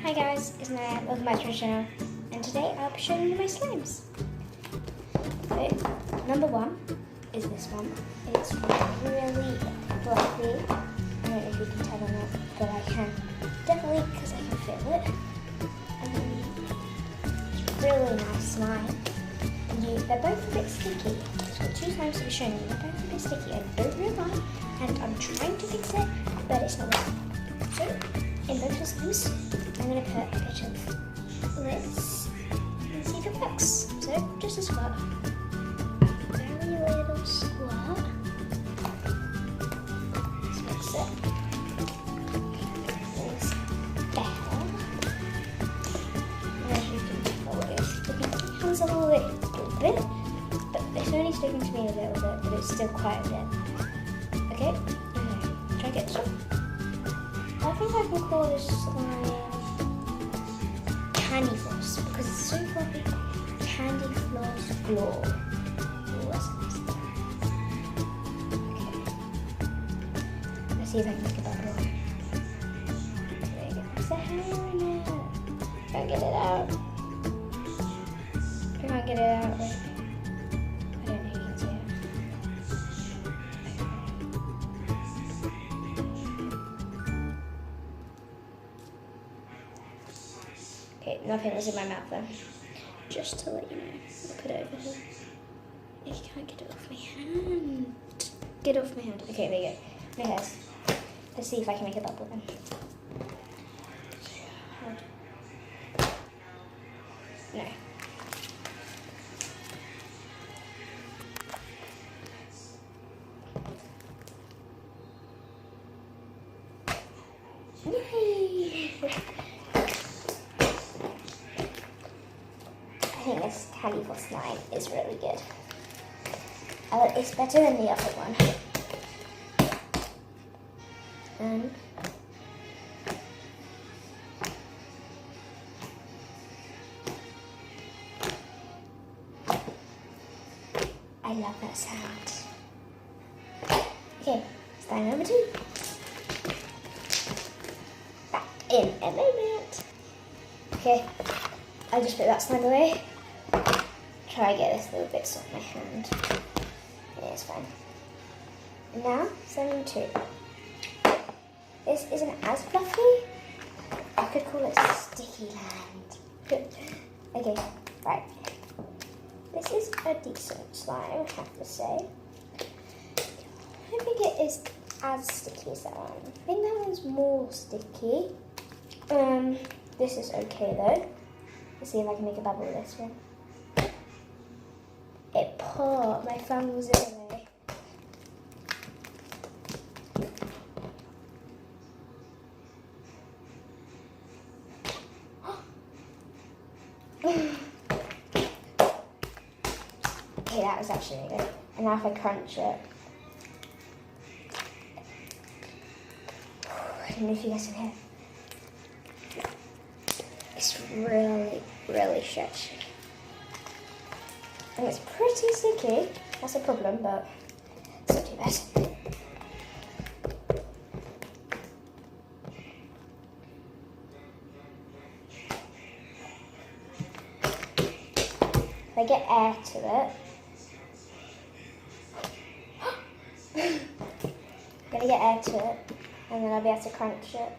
Hi guys, it's Naya, welcome back to my channel, and today I'll be showing you my slimes. So, number one is this one. It's really fluffy. I don't know if you can tell or not, but I can. Definitely because I can feel it. It's really nice slime. They're both a bit sticky. It's got two slimes to be shown you. They're both a bit sticky. I don't know why, and I'm trying to fix it, but it's not working. So, in both the slimes, I'm going to put a bit of this and see if it works. So, just a squirt. Very little squirt. Let's mix it. It's better. As you can tell, it's sticking to my hands a little bit, but it's only sticking to me a little bit, but it's still quite a bit. Okay, try to get this one. I think I can call this slime Candy Floss because it's so fluffy. Candy Floss Floor. Okay. Let's see if I can make a bubble. There you go. There's a hair in it. Can't get it out. I can't get it out. Wait. I don't know if you can see it. Okay, nothing was in my mouth though. Just to let you know. I'll put it over here. I can't get it off my hand. Get off my hand. Okay, there you go. Okay, guys. Let's see if I can make a bubble then. No. Yay! I think this Candy Floss slime is really good. It's better than the other one. And I love that sound. Okay, slime number 2. Back in a moment. Okay, I just put that slime away. Try to get this little bits off my hand. Yeah, it's fine. And now, slime 2. This isn't as fluffy. I could call it Sticky Land. Okay, right. This is a decent slime, I have to say. I don't think it is as sticky as that one. I think that one's more sticky. This is okay though. Let's see if I can make a bubble with this one. It popped. My thumb was in the way. Okay, that was actually good. And now if I crunch it. I don't know if you guys can hear. It's really, really stretchy. And it's pretty sticky. That's a problem, but it's not too bad. If I get air to it, I'm gonna get air to it, and then I'll be able to crunch it.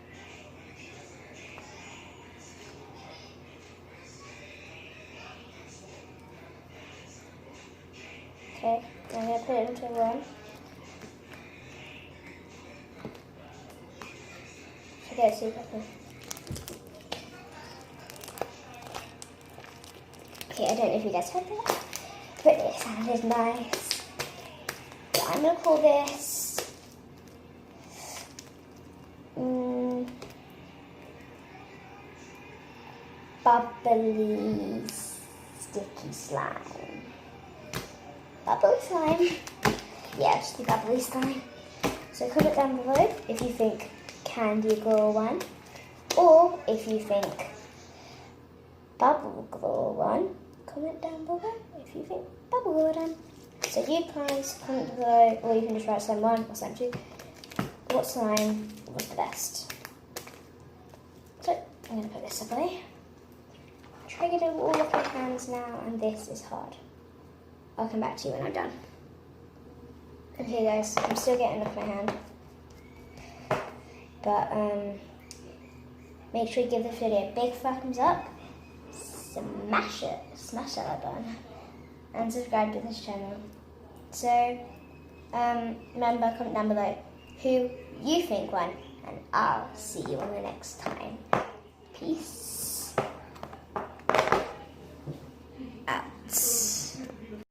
Okay, I'm going to put it into one. Okay, see if I can. Okay, I don't know if you guys heard that, but it sounded nice. So I'm going to call this Bubbly Sticky Slime. Bubbly slime. Yeah, just the bubbly slime. So comment down below if you think Candy Glow one, or if you think Bubble Glow one. Comment down below if you think Bubble Glow one. So you guys comment below, or you can just write slime 1 or slime 2. What slime was the best? So I'm going to put this away. Try to get over all of my hands now, and this is hard. I'll come back to you when I'm done. Okay guys, I'm still getting off my hand. But make sure you give this video a big thumbs up. Smash that like button. And subscribe to this channel. So, remember, comment down below who you think won. And I'll see you on the next time. Peace.